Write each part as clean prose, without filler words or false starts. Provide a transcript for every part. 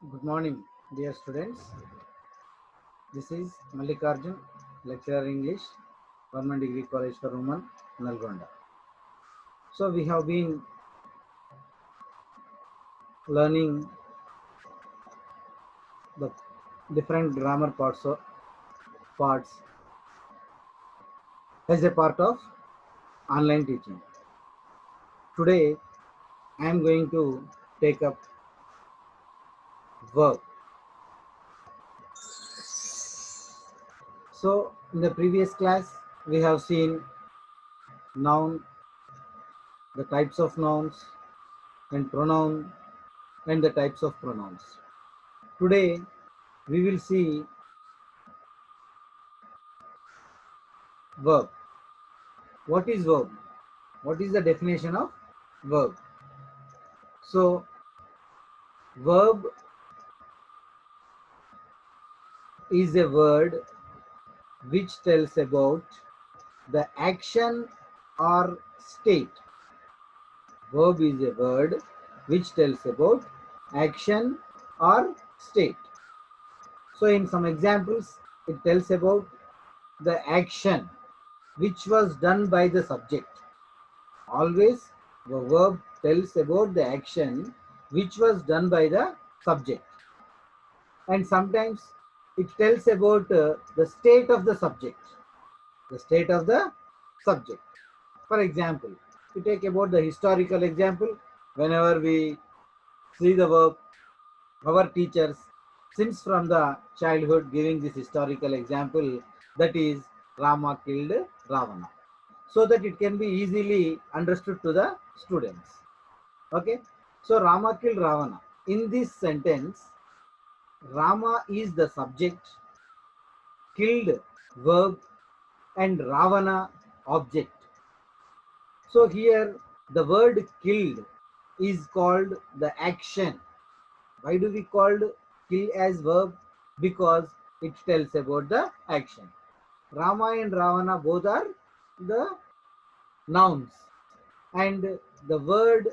Good morning, dear students. This is Mallikarjun, lecturer English, Government Degree College for Women, Nalgonda. So we have been learning the different grammar parts as a part of online teaching. Today, I am going to take up verb. So in the previous class, we have seen noun, the types of nouns, and pronoun, and the types of pronouns. Today, we will see verb. What is verb? What is the definition of verb? So, verb is a word which tells about the action or state. Verb is a word which tells about action or state. So, in some examples, it tells about the action which was done by the subject. Always the verb tells about the action which was done by the subject. And sometimes it tells about the state of the subject. The state of the subject. For example, we take about the historical example. Whenever we see the verb, our teachers, since from the childhood giving this historical example, that is Rama killed Ravana, so that it can be easily understood to the students. Okay, so Rama killed Ravana. In this sentence, Rama is the subject, killed verb, and Ravana object. So here the word killed is called the action. Why do we call kill as verb? Because it tells about the action. Rama and Ravana both are the nouns, and the word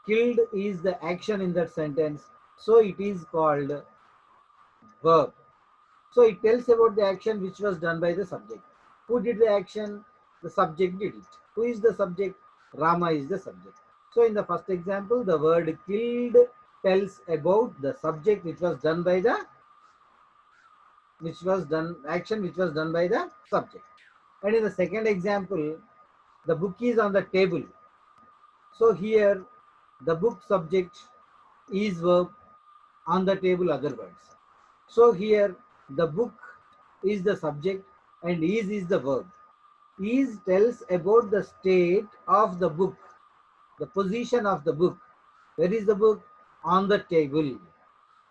killed is the action in that sentence, so it is called verb. So it tells about the action which was done by the subject. Who did the action? The subject did it. Who is the subject? Rama is the subject. So in the first example, the word killed tells about the subject which was done by the action which was done by the subject. And in the second example, the book is on the table. So here the book subject is verb, on the table other words. So here the book is the subject and is the verb. Is tells about the state of the book, the position of the book. Where is the book? On the table.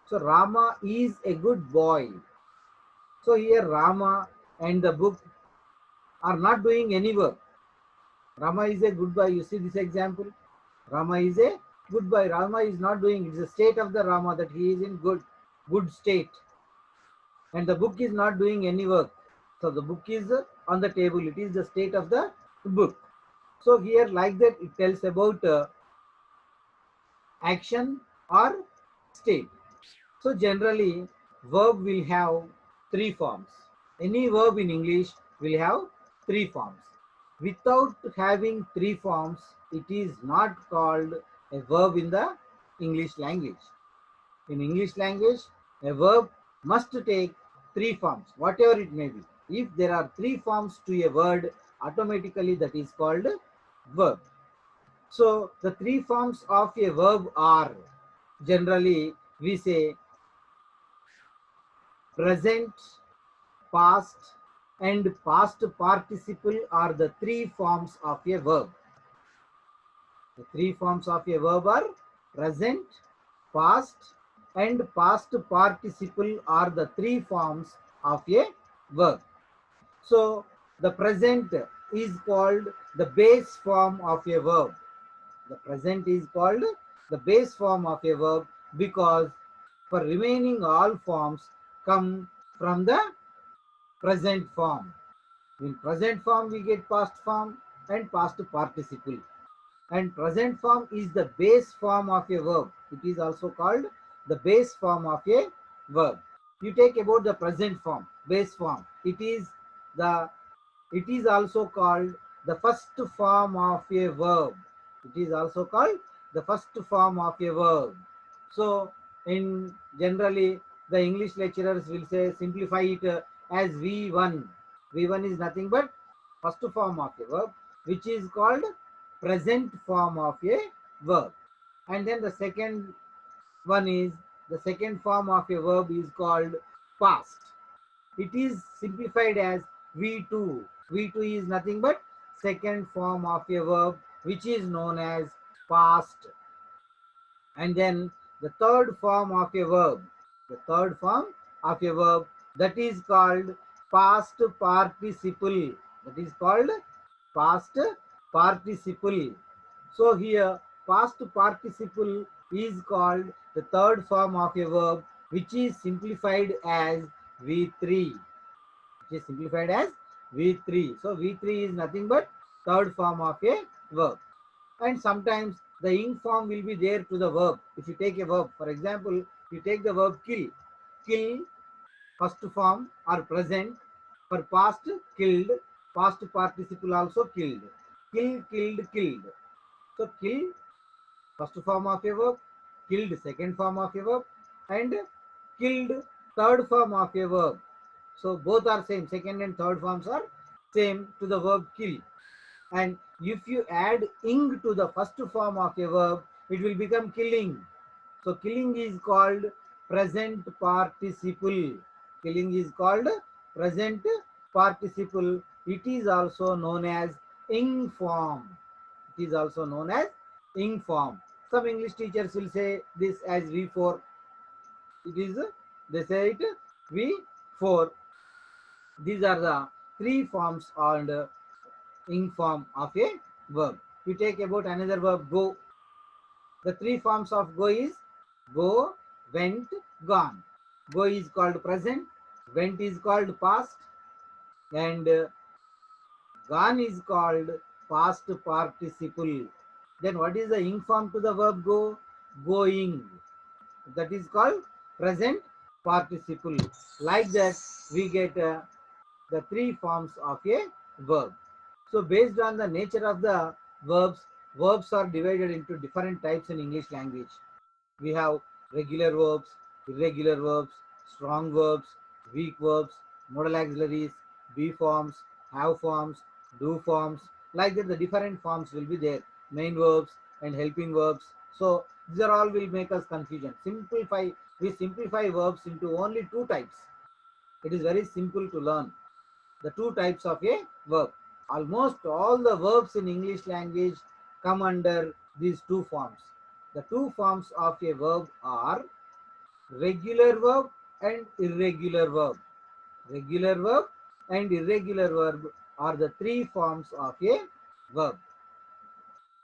So Rama is a good boy. So here Rama and the book are not doing any work. Rama is a good boy. You see this example? Rama is a good boy. Rama is not doing, it's the state of the Rama that he is in good state. And the book is not doing any work. So the book is on the table. It is the state of the book. So here like that it tells about action or state. So generally verb will have three forms. Any verb in English will have three forms. Without having three forms, it is not called a verb in the English language. In English language, a verb must take three forms, whatever it may be. If there are three forms to a word, automatically that is called verb. So the three forms of a verb are, generally we say present, past, and past participle are the three forms of a verb. The three forms of a verb are present, past, and past participle are the three forms of a verb. So the present is called the base form of a verb. The present is called the base form of a verb because for remaining all forms come from the present form. In present form we get past form and past participle. And present form is the base form of a verb. It is also called the base form of a verb. You take about the present form, base form. It is also called the first form of a verb. It is also called the first form of a verb. So in generally the English lecturers will say simplify it as V1. V1 is nothing but first form of a verb, which is called present form of a verb. And then the second one is the second form of a verb is called past. It is simplified as V2. V2 is nothing but second form of a verb, which is known as past. And then the third form of a verb, the third form of a verb, that is called past participle. That is called past participle. So here past participle is called the third form of a verb, which is simplified as V3. Which is simplified as V3. So V3 is nothing but third form of a verb. And sometimes the ing form will be there to the verb. If you take a verb, for example, you take the verb kill. Kill, first form or present. For past, killed. Past participle also killed. Kill, killed, killed. So kill, first form of a verb. Killed, second form of a verb. And killed, third form of a verb. So both are same. Second and third forms are same to the verb kill. And if you add ing to the first form of a verb, it will become killing. So killing is called present participle. Killing is called present participle. It is also known as ing form. It is also known as ing form. Some English teachers will say this as V4. It is, they say it V4. These are the three forms and ing form of a verb. We take about another verb, go. The three forms of go is go, went, gone. Go is called present, went is called past, and gone is called past participle. Then what is the ing form to the verb go? Going. That is called present participle. Like that, we get the three forms of a verb. So based on the nature of the verbs, verbs are divided into different types in English language. We have regular verbs, irregular verbs, strong verbs, weak verbs, modal auxiliaries, be forms, have forms, do forms. Like that, the different forms will be there. Main verbs and helping verbs. So these are all will make us confusion. We simplify verbs into only two types. It is very simple to learn. The two types of a verb. Almost all the verbs in English language come under these two forms. The two forms of a verb are regular verb and irregular verb. Regular verb and irregular verb are the three forms of a verb.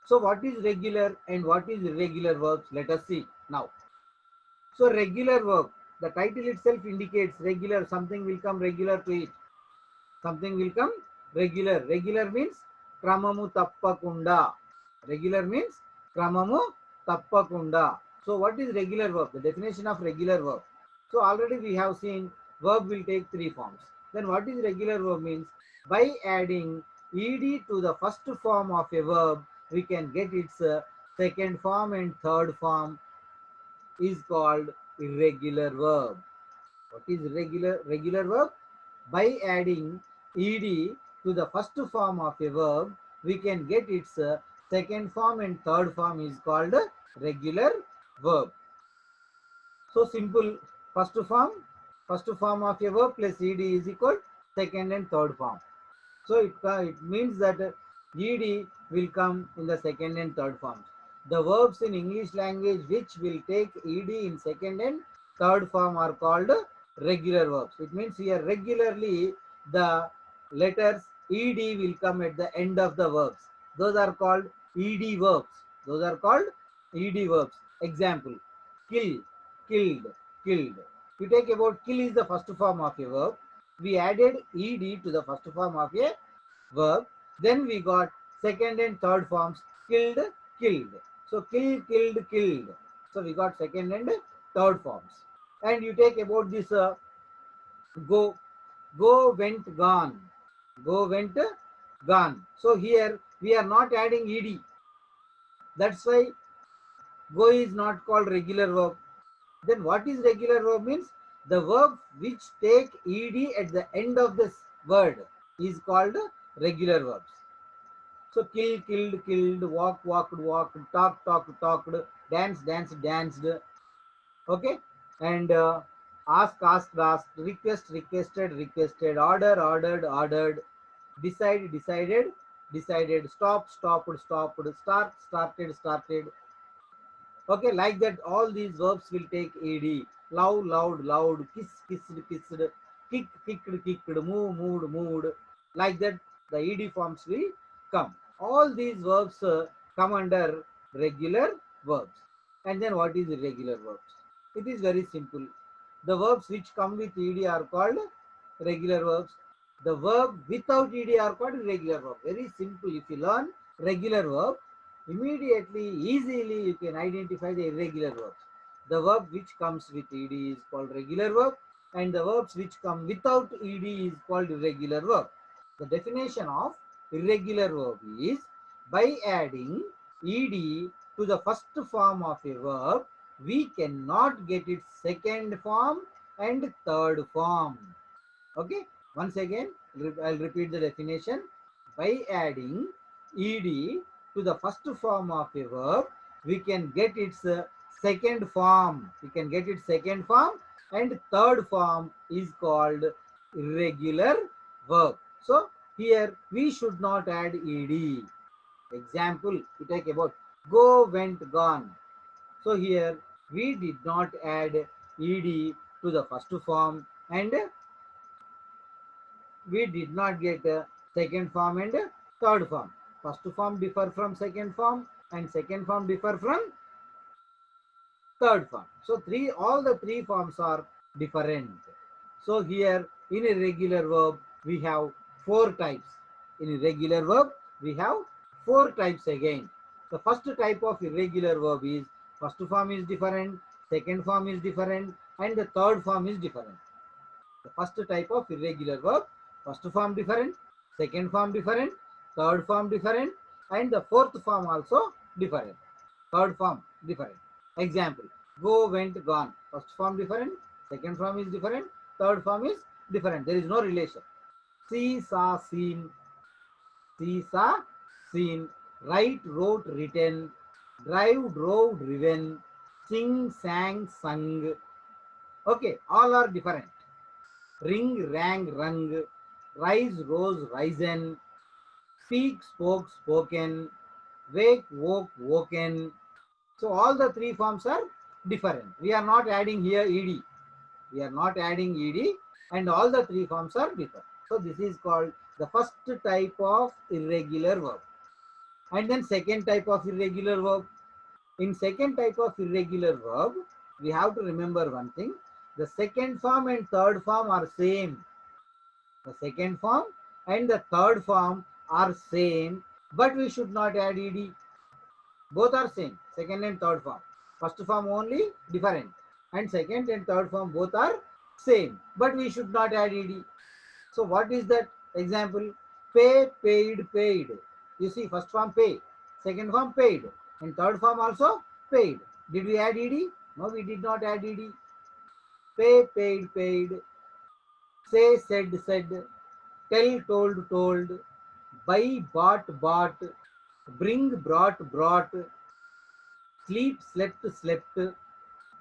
So what is regular and what is irregular verbs? Let us see now. So regular verb, the title itself indicates regular, something will come regular to it. Something will come regular. Regular means kramamu tappakunda. Regular means kramamu tappakunda. So what is regular verb? The definition of regular verb. So already we have seen verb will take three forms. Then what is regular verb means? By adding ed to the first form of a verb, we can get its second form and third form is called irregular verb. What is regular verb? By adding ed to the first form of a verb, we can get its second form and third form is called regular verb. So simple, first form of a verb plus ed is equal second and third form. So it means that ed will come in the second and third forms. The verbs in English language which will take ed in second and third form are called regular verbs. It means here regularly the letters ed will come at the end of the verbs. Those are called ed verbs. Those are called ed verbs. Example, kill, killed, killed. We take about kill is the first form of a verb. We added ed to the first form of a verb. Then we got second and third forms killed, killed. So kill, killed, killed. So we got second and third forms. And you take about this go, go, went, gone, go, went, gone. So here we are not adding ed. That's why go is not called regular verb. Then what is regular verb means? The verb which take ed at the end of this word is called regular verbs. So kill, killed, killed, walk, walked, walked, talk, talked, talked, dance, danced, danced. Okay, and ask, asked, asked, request, requested, requested, order, ordered, ordered, decide, decided, decided, stop, stopped, stopped, start, started, started. Okay, like that, all these verbs will take ed. Love, loved, loved, kiss, kissed, kissed, kick, kicked, kicked, move, moved, moved. Like that, the ed forms will come. All these verbs come under regular verbs. And then what is irregular verbs? It is very simple. The verbs which come with ed are called regular verbs. The verb without ed are called irregular verb. Very simple. If you learn regular verb, immediately, easily you can identify the irregular verbs. The verb which comes with ed is called regular verb, and the verbs which come without ed is called irregular verb. The definition of irregular verb is by adding ed to the first form of a verb, we cannot get its second form and third form. Okay, once again, I'll repeat the definition. By adding ed to the first form of a verb, we can get its second form. We can get its second form, and third form is called irregular verb. So here we should not add ed. Example, we take about go, went, gone. So here we did not add ed to the first form, and we did not get second form and third form. First form differ from second form, and second form differ from third form. So all the three forms are different. So here in a regular verb we have four types. In irregular verb we have four types again. The first type of irregular verb is first form is different, second form is different, and the third form is different. The first type of irregular verb, first form different, second form different, third form different, and the fourth form also different. Third form different. Example, go, went, gone. First form different, second form is different, third form is different. There is no relation. See, saw, seen. See, saw, seen. Write, wrote, written. Drive, drove, driven. Sing, sang, sung. Okay, all are different. Ring, rang, rung, rise, rose, risen, speak, spoke, spoken, wake, woke, woken. So all the three forms are different. We are not adding here ed. We are not adding ed, and all the three forms are different. So this is called the first type of irregular verb. And then second type of irregular verb. In second type of irregular verb, we have to remember one thing. The second form and third form are same. The second form and the third form are same, but we should not add ed. Both are same, second and third form. First form only different, and second and third form both are same, but we should not add ed. So what is that? Example, pay, paid, paid. You see, first form pay, second form paid, and third form also paid. Did we add ed? No, we did not add ed. Pay, paid, paid. Say, said, said. Tell, told, told. Buy, bought, bought. Bring, brought, brought. Sleep, slept, slept.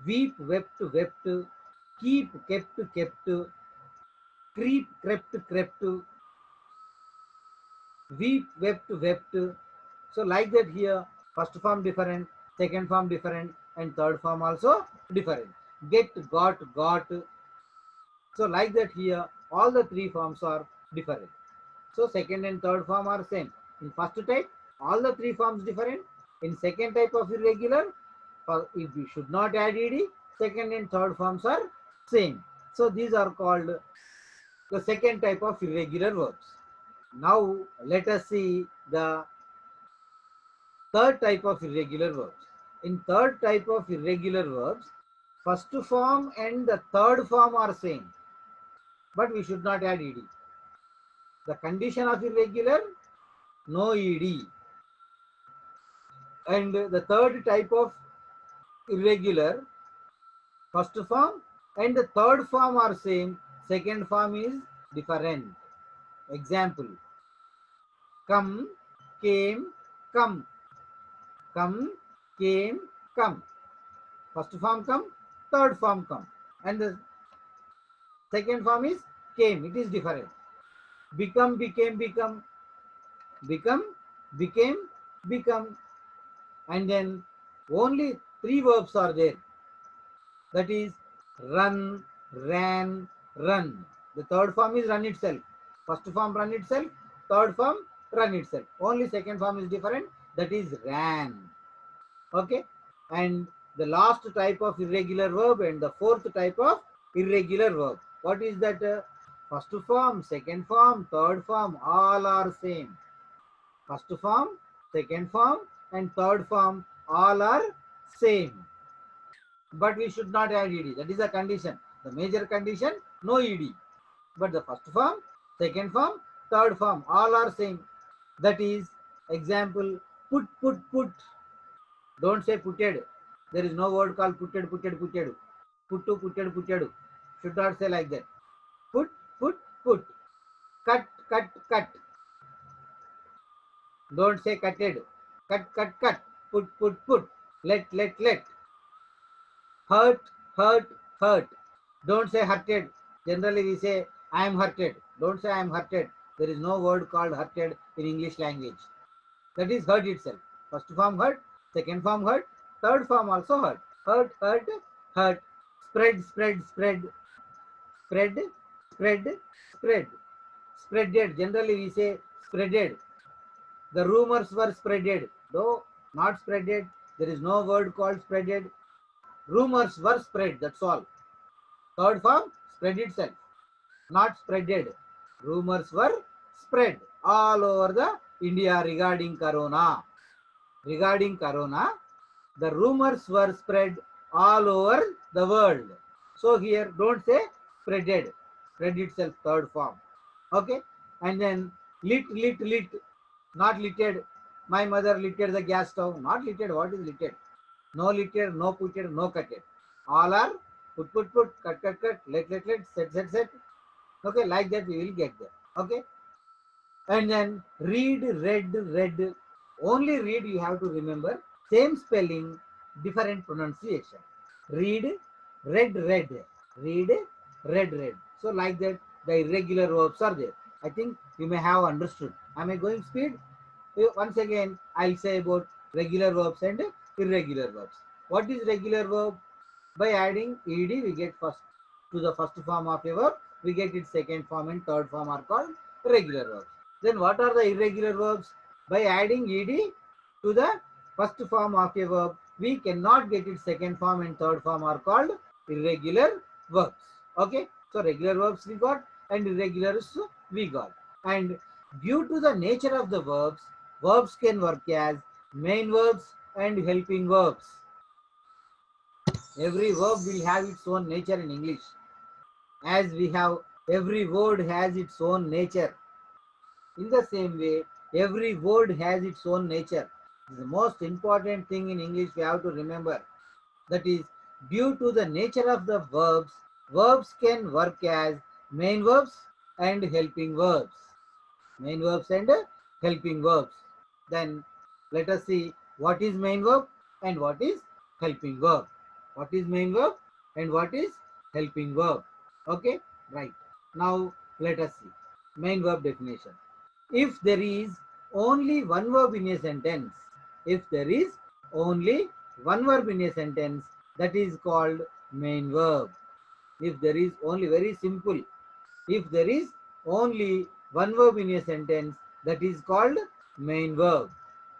Weep, wept, wept. Keep, kept, kept. Creep, crept, crept. Weep, wept, wept. So like that here, first form different, second form different, and third form also different. Get, got, got. So like that here, all the three forms are different. So second and third form are same. In first type, all the three forms different. In second type of irregular, if we should not add ed, second and third forms are same. So these are called the second type of irregular verbs. Now let us see the third type of irregular verbs. In third type of irregular verbs, First form and the third form are same, but we should not add ed. The condition of irregular, no ed. And the third type of irregular, first form and the third form are same, second form is different. Example, come, came, come, come, came, come. First form come, third form come, and the second form is came. It is different. Become, became, become, become, became, become, and then only three verbs are there. That is run, ran, run. The third form is run itself. First form run itself, third form run itself. Only second form is different. That is ran. Okay. And the last type of irregular verb and the fourth type of irregular verb. What is that? First form, second form, third form, all are same. First form, second form, and third form, all are same. But we should not add ed. That is a condition. The major condition, no ed. But the first form, second form, third form, all are same. That is, example, put, put, put. Don't say putted. There is no word called putted, putted, putted. Puttu, putted, putted. Should not say like that. Put, put, put. Cut, cut, cut. Don't say cutted. Cut, cut, cut. Put, put, put. Let, let, let. Hurt, hurt, hurt. Don't say hurted. Generally we say I am hurted. Don't say I am hurted. There is no word called hurted in English language. That is hurt itself. First form hurt, second form hurt, third form also hurt. Hurt, hurt, hurt. Spread, spread, spread. Spread, spread, spread. Spreaded. Generally we say spreaded. The rumors were spreaded. Though not spreaded. There is no word called spreaded. Rumors were spread. That's all. Third form, spread itself. Not spreaded. Rumors were spread all over the India regarding corona. Regarding corona, the rumors were spread all over the world. So here, don't say spreaded. Spread itself, third form. Okay. And then lit, lit, lit. Not litted. My mother litted the gas stove. Not litted. What is litted? No litted, no putted, no cutted. All are put, put, put, cut, cut, cut, let, set, set, set. Okay, like that we will get there. Okay. And then read, read, read. Only read you have to remember. Same spelling, different pronunciation. Read, read, read. Read, read, read. So like that the irregular verbs are there. I think you may have understood. Am I going speed? Once again, I'll say about regular verbs and irregular verbs. What is regular verb? By adding ed, we get first to the first form of a verb, we get its second form and third form are called regular verbs. Then what are the irregular verbs? By adding ed to the first form of a verb, we cannot get its second form and third form are called irregular verbs. Okay, so regular verbs we got and irregulars we got. And due to the nature of the verbs, verbs can work as main verbs and helping verbs. Every verb will have its own nature in English. As we have, every word has its own nature. In the same way, every word has its own nature. The most important thing in English we have to remember. That is, due to the nature of the verbs, verbs can work as main verbs and helping verbs. Main verbs and helping verbs. Then let us see what is main verb and what is helping verb. What is main verb and what is helping verb. Okay, right. Now let us see main verb definition. If there is only one verb in a sentence, if there is only one verb in a sentence, that is called main verb. If there is only, very simple, if there is only one verb in a sentence, that is called main verb.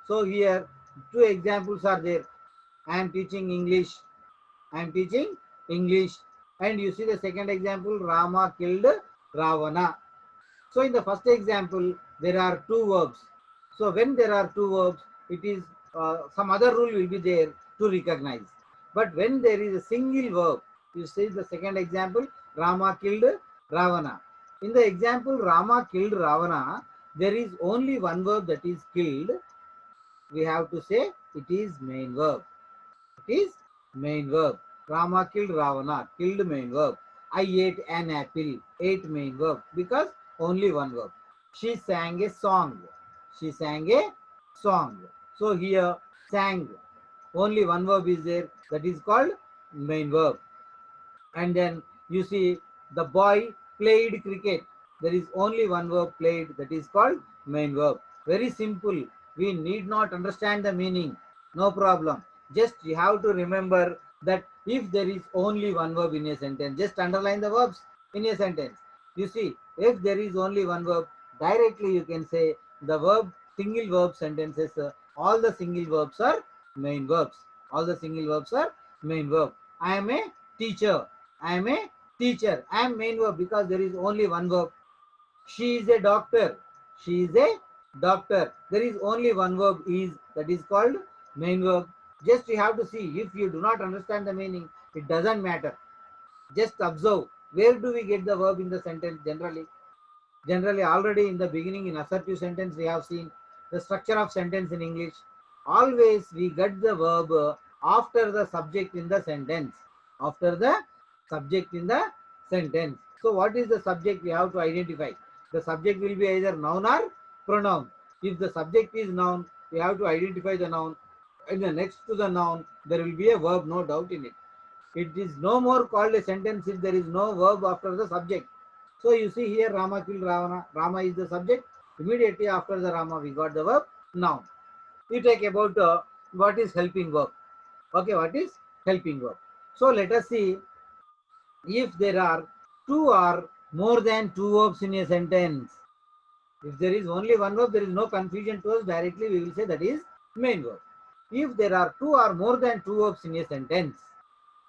So here two examples are there. I am teaching English. I am teaching English. And you see the second example, Rama killed Ravana. So in the first example, there are two verbs. So when there are two verbs, it is some other rule will be there to recognize. But when there is a single verb, you see the second example, Rama killed Ravana. In the example Rama killed Ravana, there is only one verb that is killed. We have to say it is main verb. It is main verb. Rama killed Ravana, killed main verb. I ate an apple, ate main verb, because only one verb. She sang a song. She sang a song. So here sang, only one verb is there, that is called main verb. And then you see the boy played cricket. There is only one verb, played, that is called main verb. Very simple. We need not understand the meaning. No problem. Just you have to remember that if there is only one verb in a sentence, just underline the verbs in a sentence. You see, if there is only one verb, directly you can say the verb, single verb sentences, all the single verbs are main verbs. All the single verbs are main verb. I am a teacher. I am a teacher. I am main verb because there is only one verb. She is a doctor. She is a doctor. There is only one verb, is, that is called main verb. Just you have to see. If you do not understand the meaning, it doesn't matter. Just observe. Where do we get the verb in the sentence generally? Generally, already in the beginning in assertive sentence, we have seen the structure of sentence in English. Always we get the verb after the subject in the sentence. After the subject in the sentence. So what is the subject we have to identify? The subject will be either noun or pronoun. If the subject is noun, we have to identify the noun. And then next to the noun, there will be a verb, no doubt in it. It is no more called a sentence if there is no verb after the subject. So you see here Rama killed Ravana. Rama is the subject. Immediately after the Rama we got the verb noun. You take about what is helping verb. Okay, what is helping verb? So let us see if there are two or more than two verbs in a sentence. If there is only one verb, there is no confusion to us. Directly we will say that is main verb. If there are two or more than two verbs in a sentence,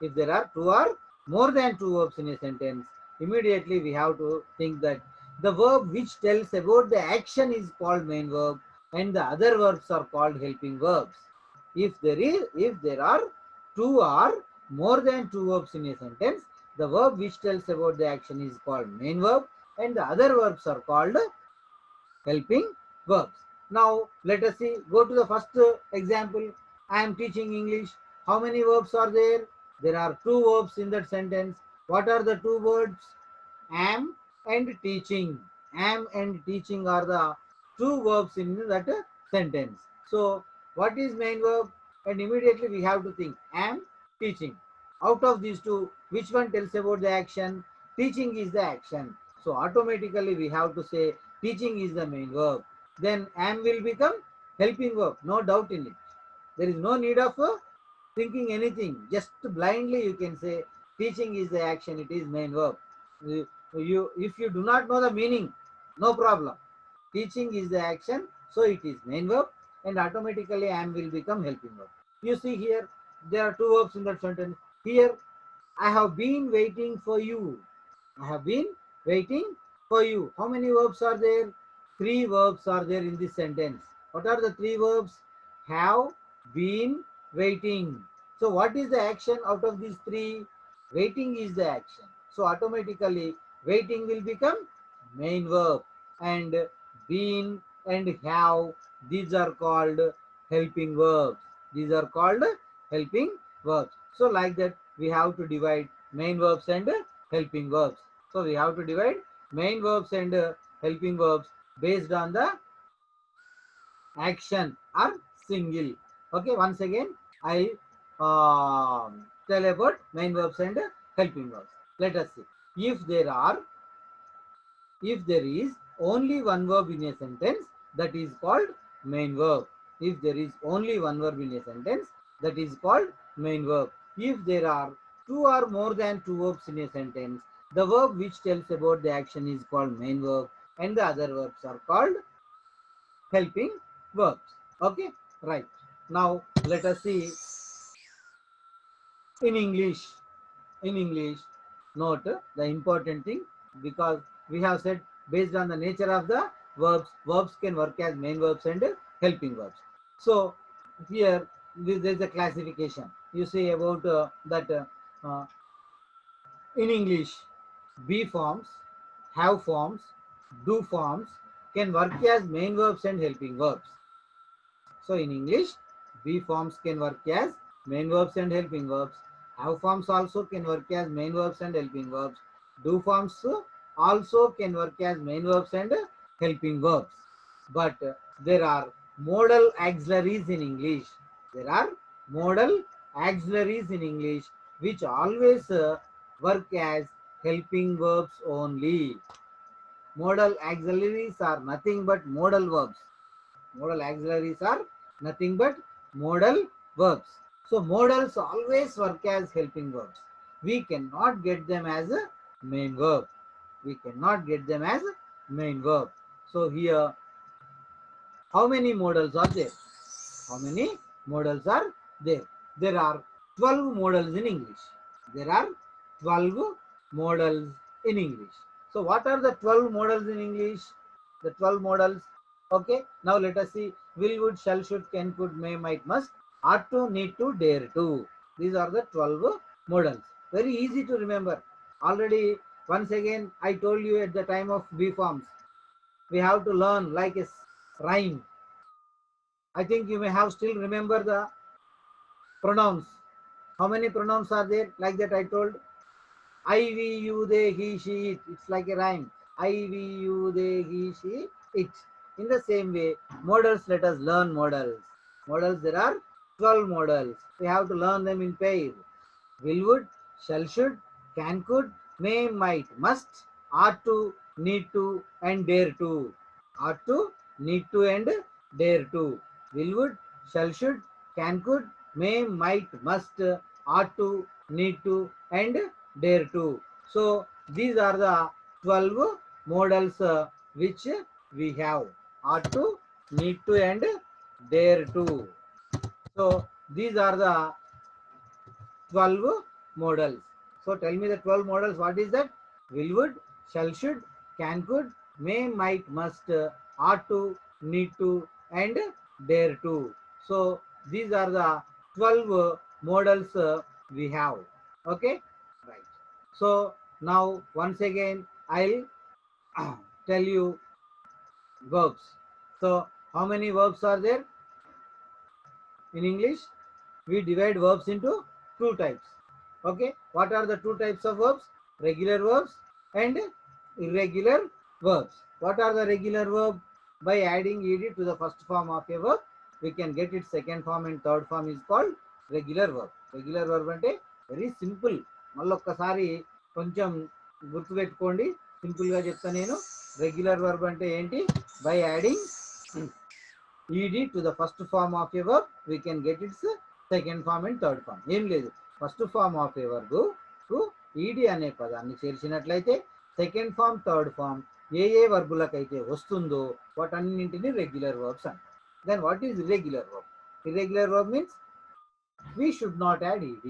if there are two or more than two verbs in a sentence, immediately we have to think that the verb which tells about the action is called main verb and the other verbs are called helping verbs. If there are two or more than two verbs in a sentence, the verb which tells about the action is called main verb and the other verbs are called helping verbs. Now let us see, go to the first example. I am teaching English. How many verbs are there? There are two verbs in that sentence. What are the two words? Am and teaching. Am and teaching are the two verbs in that sentence. So what is main verb? And immediately we have to think am, teaching. Out of these two, which one tells about the action? Teaching is the action. So automatically we have to say teaching is the main verb. Then am will become helping verb. No doubt in it. There is no need of thinking anything. Just blindly you can say teaching is the action. It is main verb. If you do not know the meaning, no problem. Teaching is the action, so it is main verb, and automatically am will become helping verb. You see here, there are two verbs in that sentence. Here, I have been waiting for you. I have been waiting for you. How many verbs are there? Three verbs are there in this sentence. What are the three verbs? Have, been, waiting. So what is the action out of these three? Waiting is the action. So automatically waiting will become main verb, and been and have, these are called helping verbs. These are called helping verbs. So like that we have to divide main verbs and helping verbs. So we have to divide main verbs and helping verbs based on the action or single. Okay, once again I tell about main verbs and helping verbs. Let us see. If there is only one verb in a sentence, that is called main verb. If there is only one verb in a sentence, that is called main verb. If there are two or more than two verbs in a sentence, the verb which tells about the action is called main verb and the other verbs are called helping verbs. Okay, right. Now let us see in English. In English, note the important thing, because we have said based on the nature of the verbs, verbs can work as main verbs and helping verbs. So here there is a classification. you say about that uh, in English, be forms, have forms, do forms can work as main verbs and helping verbs. So in English, be forms can work as main verbs and helping verbs. Have forms also can work as main verbs and helping verbs. Do forms also can work as main verbs and helping verbs. But there are modal auxiliaries in English. There are modal auxiliaries in English which always work as helping verbs only. Modal auxiliaries are nothing but modal verbs. Modal auxiliaries are nothing but modal verbs. So modals always work as helping verbs. We cannot get them as a main verb. We cannot get them as a main verb. So here, how many modals are there? How many modals are there? There are 12 modals in English. There are 12 modals in English. So what are the 12 modals in English? The 12 modals. Okay. Now let us see. Will, would, shall, should, can, could, may, might, must, ought to, need to, dare to. These are the 12 modals. Very easy to remember. Already, once again, I told you at the time of B forms. We have to learn like a rhyme. I think you may have still remember the pronouns. How many pronouns are there? Like that I told. I, we, you, they, he, she, it. It's like a rhyme. I, we, you, they, he, she, it. In the same way, modals, let us learn modals. Modals, there are 12 modals. We have to learn them in pair. Will, would, shall, should, can, could, may, might, must, ought to, need to, and dare to. Ought to, need to, and dare to. Will, would, shall, should, can, could, may, might, must, ought to, need to, and dare to. So these are the 12 modals which we have. Ought to, need to, and dare to. So these are the 12 modals. So tell me the 12 modals. What is that? Will, would, shall, should, can, could, may, might, must, ought to, need to, and dare to. So these are the 12 modals we have. Okay? Right. So now once again I'll tell you verbs. So how many verbs are there in English? We divide verbs into two types. Okay, what are the two types of verbs? Regular verbs and irregular verbs. What are the regular verbs? By adding ed to the first form of a verb, we can get its second form and third form is called regular verb. Regular verb అంటే very simple. మళ్ళీ ఒక్కసారి కొంచెం గుర్తుపెట్టుకోండి. సింపుల్గా చెప్తా నేను. Regular verb అంటే ఏంటి? By adding ed to the first form of a verb, we can get its second form and third form. ఏం లేదు, first form of a verb కు ed అనే పదాన్ని చేర్చినట్లయితే సెకండ్ ఫార్మ్ థర్డ్ ఫార్మ్ ఏ ఏ వర్బులకైతే వస్తుందో వాటన్నింటిని రెగ్యులర్ వర్బ్స్ అంటారు. Then what is irregular verb? Irregular verb means we should not add ed.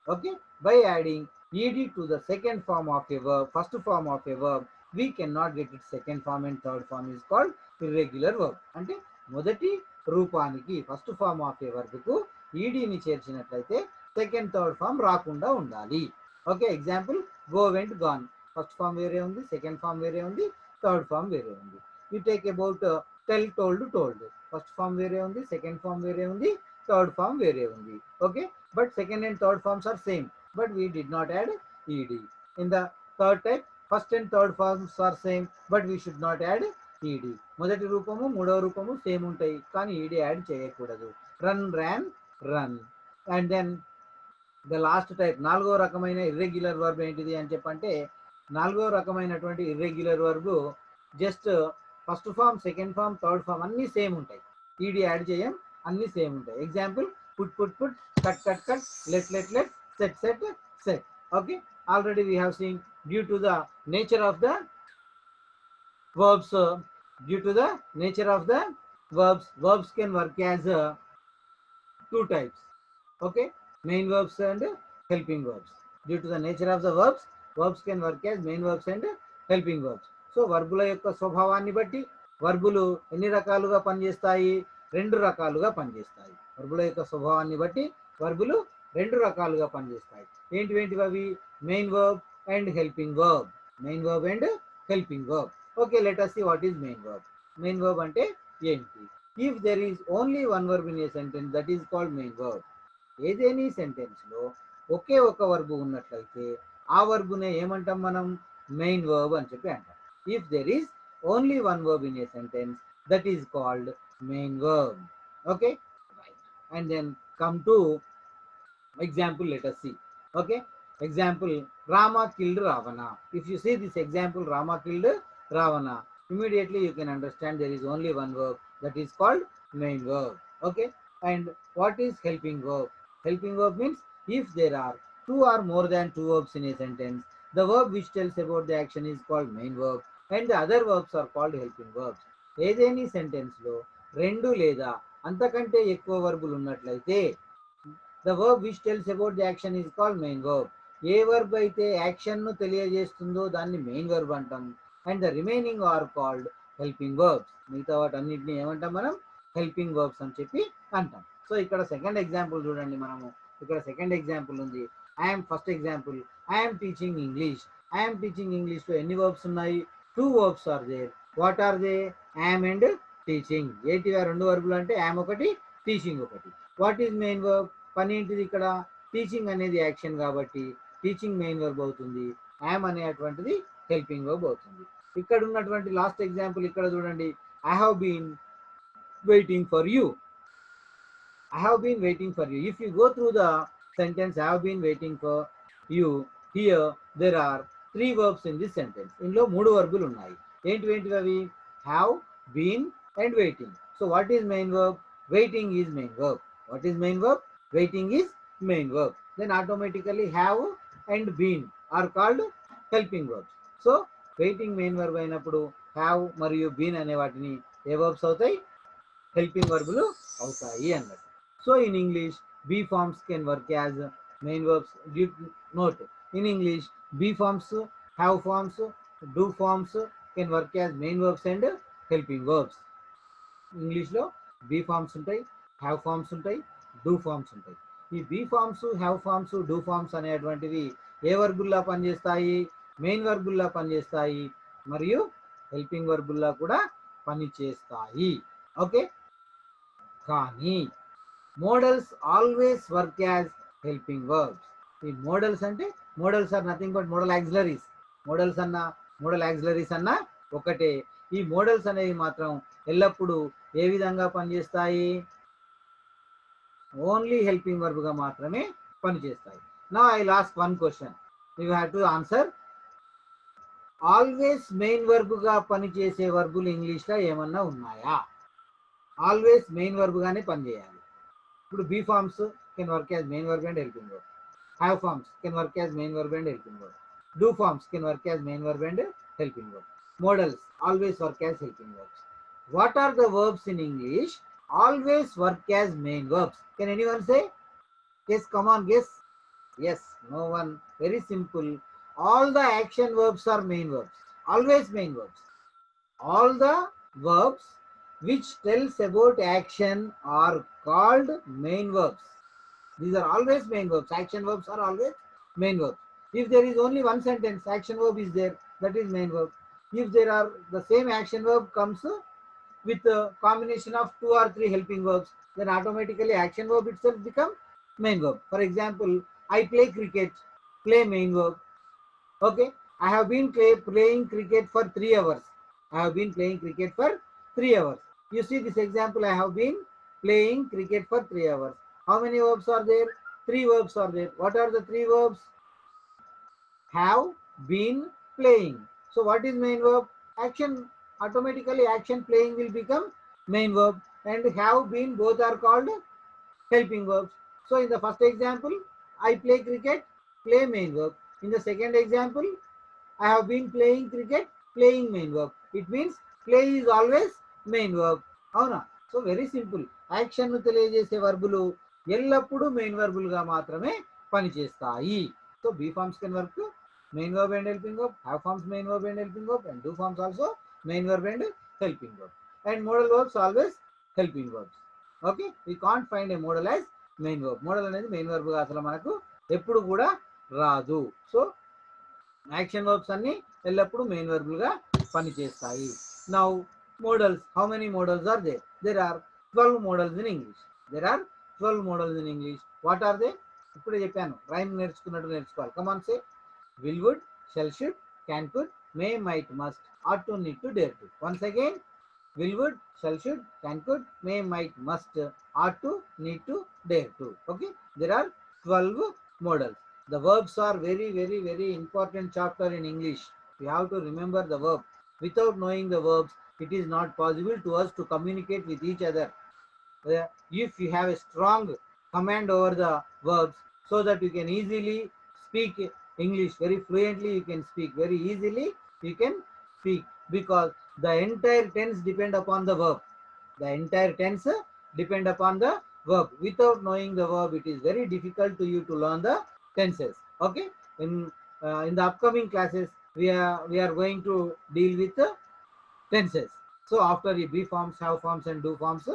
Okay, by adding ed to the second form of a verb, first form of a verb, we cannot get its second form and third form is called irregular verb. అంటే మొదటి రూపానికి first form of a verb కు ఈడీని చేర్చినట్లయితే second third form రాకుండా ఉండాలి. Okay, example go, went, gone. First form వేరే ఉంది, సెకండ్ ఫార్మ్ వేరే ఉంది, థర్డ్ ఫార్మ్ వేరే ఉంది. You take about tell, told, told. First form వేరే ఉంది, సెకండ్ ఫార్మ్ వేరే ఉంది, third form వేరే ఉంది. Okay, but second and third forms are same, but we did not add ed. In the third type, first and third forms are same, but we should not add ed. మొదటి రూపము మూడవ రూపము same ఉంటాయి, కానీ ed add చేయకూడదు. Run, ran, run. And then the last type, నాలుగో రకమైన irregular verb ఏంటిది అని చెప్పంటే, నాలుగో రకమైనటువంటి irregular verb just first form, second form, third form అన్నీ సేమ్ ఉంటాయి, ed యాడ్ చేయం, అన్ని సేమ్ ఉంటాయి. Example put, put, put, cut, cut, cut, let, let, let, set, set, set. Okay, already we have seen due to the nature of the verbs, due to the nature of the verbs can work as two types. Okay, main verbs and helping verbs. Due to the nature of the verbs can work as main verbs and helping verbs. So వర్బుల యొక్క స్వభావాన్ని బట్టి వర్బులు ఎన్ని రకాలుగా పనిచేస్తాయి? రెండు రకాలుగా పనిచేస్తాయి. వర్బుల యొక్క స్వభావాన్ని బట్టి వర్బులు రెండు రకాలుగా పనిచేస్తాయి. ఏంటివేంటివి అవి? Main verb and helping verb. Main verb and helping verb. Okay, let us see what is main verb. Main verb అంటే ఏంటి? If there is only one verb in a sentence, that is called main verb. ఏదేని sentence లో ఒకే ఒక verb ఉన్నట్లయితే ఆ వర్బునే ఏమంటాం మనం? Main verb అని చెప్పి అంటాం. If there is only one verb in a sentence, that is called main verb. Okay, right. And then come to example, let us see. Okay, example, Rama killed Ravana. If you see this example, Rama killed Ravana, immediately you can understand there is only one verb, that is called main verb. Okay, and what is helping verb? Helping verb means if there are two or more than two verbs in a sentence, the verb which tells about the action is called main verb and the other verbs are called helping verbs. ఏదేని sentence లో రెండు లేదా అంతకంటే ఎక్కువ వర్బులు ఉన్నట్లయితే the verb which tells about the action is called main verb. ఏ verb అయితే యాక్షన్ ను తెలియజేస్తుందో దాన్ని మెయిన్ వర్బ్ అంటాం. And the remaining are called helping verbs. మిగతా వాటన్నిటిని ఏమంటాం మనం? హెల్పింగ్ వర్బ్స్ అని చెప్పి అంటాం. సో ఇక్కడ సెకండ్ ఎగ్జాంపుల్ చూడండి. మనము ఇక్కడ సెకండ్ ఎగ్జాంపుల్ ఉంది. I'm first example, I'm teaching English. I'm teaching English లో ఎన్ని వర్బ్స్ ఉన్నాయి? Two verbs are there. What are they? Am and teaching. ఏంటిగా రెండు వర్బులు అంటే యామ్ ఒకటి, టీచింగ్ ఒకటి. What is main verb? పని ఏంటిది ఇక్కడ? టీచింగ్ అనేది యాక్షన్ కాబట్టి టీచింగ్ మెయిన్ వర్బ్ అవుతుంది. యామ్ అనేటువంటిది హెల్పింగ్ వర్బ్ అవుతుంది. ఇక్కడ ఉన్నటువంటి లాస్ట్ ఎగ్జాంపుల్ ఇక్కడ చూడండి. I have been waiting for you. I have been waiting for you. If you go through the sentence, I have been waiting for you, here there are three verbs in this sentence. ఇందులో మూడు వర్బులు ఉన్నాయి. ఏంటివేంటివి అవి? Have, been and waiting. So what is main verb? Waiting is main verb. What is main verb? Waiting is main verb. Then automatically have and been are called helping verbs. So waiting main verb అయినప్పుడు have మరియు been అనే వాటిని ఏ verbs అవుతాయి? Helping వర్బులు అవుతాయి అన్నట్టు. So in English, be forms can work as main verbs. Note, in English, be forms, have forms, do forms can work as main verbs and helping verbs. English లో be forms ఉంటాయి, have forms ఉంటాయి, do forms ఉంటాయి. ఈ be forms, have forms, do forms అనేటువంటివి ఏ వర్బుల్లా పనిచేస్తాయి? Main వర్బుల్లా పనిచేస్తాయి మరియు helping వర్బుల్లా కూడా పనిచేస్తాయి. ఓకే, కానీ modals always work as helping verbs. ఈ మోడల్స్ అంటే modals are nothing but modal auxiliaries. Modals అన్న మోడల్ యాక్సిలరీస్ అన్న ఒకటే. ఈ మోడల్స్ అనేవి మాత్రం ఎల్లప్పుడూ ఏ విధంగా పనిచేస్తాయి? ఓన్లీ హెల్పింగ్ వర్బ్ గా మాత్రమే పనిచేస్తాయి. Now I last one question, you have to answer. Always main verb గా పనిచేసే వర్బులు ఇంగ్లీష్ లో ఏమన్నా ఉన్నాయా? ఆల్వేస్ మెయిన్ వర్బ్ గానే పనిచేయాలి. ఇప్పుడు be forms can work as main verb and helping verb. Have forms can work as main verb and helping verb. Do forms can work as main verb and helping verb. Modals always work as helping verbs. What are the verbs in English always work as main verbs? Can anyone say? Yes, come on, guess. Yes, no one. Very simple. All the action verbs are main verbs. Always main verbs. All the verbs which tells about action are called main verbs. These are always main verbs. Action verbs are always main verbs. If there is only one sentence, action verb is there, that is main verb. If there are the same action verb comes with a combination of two or three helping verbs, then automatically action verb itself becomes main verb. For example, I play cricket, play main verb. Okay, I have been playing cricket for 3 hours. I have been playing cricket for 3 hours. You see this example, I have been playing cricket for 3 hours. How many verbs are there? 3 verbs are there. What are the 3 verbs? Have, been, playing. So what is main verb? Action. Automatically action playing will become main verb, and have, been both are called helping verbs. So in the first example, I play cricket, play main verb. In the second example, I have been playing cricket, playing main verb. It means play is always main verb. అవునా? So very simple. Action ను తెలియజేసే వర్బులు ఎల్లప్పుడూ main వర్బులుగా మాత్రమే పనిచేస్తాయి. So be forms can work main verb and helping verb, have forms main verb and helping verb, and do forms also main verb and helping verb, and modal verbs always helping verbs. Okay, we can't find a modal as main verb. Model అనేది main verb గా అసలు మనకు ఎప్పుడు కూడా రాదు. So action verbs అన్ని ఎల్లప్పుడూ main వర్బులుగా పనిచేస్తాయి. Now modals, how many modals are there? There are 12 modals in English. There are 12 modals in English. What are they? ఇప్పుడే చెప్పాను, రైమ్ నేర్చుకున్నట్టు నేర్చుకోవాలి. Come on say. Will, would, shall, should, can, could, may, might, must, ought to, need to, dare to. Once again, will, would, shall, should, can, could, may, might, must, ought to, need to, dare to. Okay, there are 12 modals. The verbs are very, very, very important chapter in English. We have to remember the verb. Without knowing the verbs, it is not possible to us to communicate with each other. If you have a strong command over the verbs, so that you can easily speak English very fluently, you can speak very easily, you can speak, because the entire tense depend upon the verb. The entire tense depend upon the verb. Without knowing the verb, it is very difficult to you to learn the tenses. Okay, in the upcoming classes, we are going to deal with the tenses. So after the be forms, have forms, and do forms,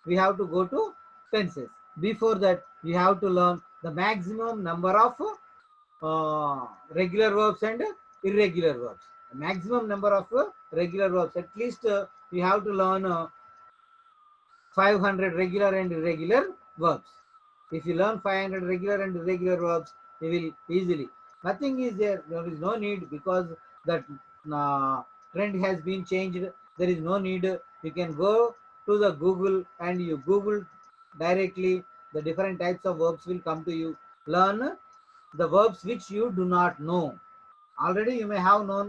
we have to go to tenses. Before that, we have to learn the maximum number of regular verbs and irregular verbs. The maximum number of regular verbs. At least we have to learn 500 regular and irregular verbs. If you learn 500 regular and irregular verbs, you will easily. Nothing is there. There is no need, because that trend has been changed. There is no need. You can go to the Google and you Google directly. The different types of verbs will come to you. Learn the verbs which you do not know. Already you may have known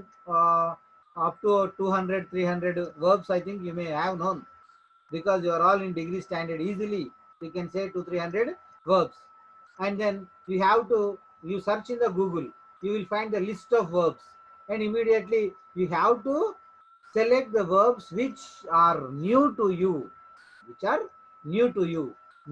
up to 200, 300 verbs. I think you may have known, because you are all in degree standard. Easily you can say 200-300 verbs, and then you search in the Google, you will find the list of verbs, and immediately you have to select the verbs which are new to you,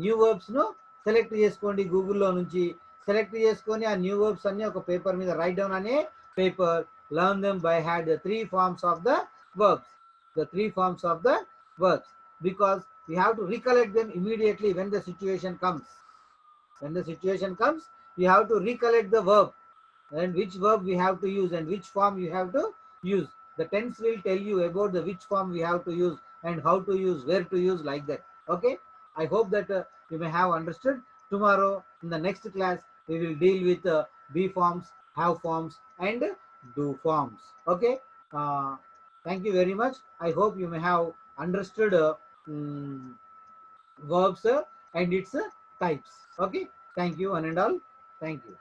new verbs ను select చేసుకోండి. గూగుల్లో నుంచి select చేసుకొని ఆ new verbs అన్ని ఒక paper మీద write down అనే paper. Learn them by heart the 3 forms of the verbs. The 3 forms of the verbs, because we have to recollect them immediately when the situation comes. When the situation comes, you have to recollect the verb, and which verb we have to use and which form you have to use. The tense will tell you about the which form we have to use and how to use, where to use, like that. Okay, I hope that you may have understood. Tomorrow in the next class, we will deal with be forms, have forms, and do forms. Okay, thank you very much. I hope you may have understood verbs and its types. Okay, thank you one and all. Thank you.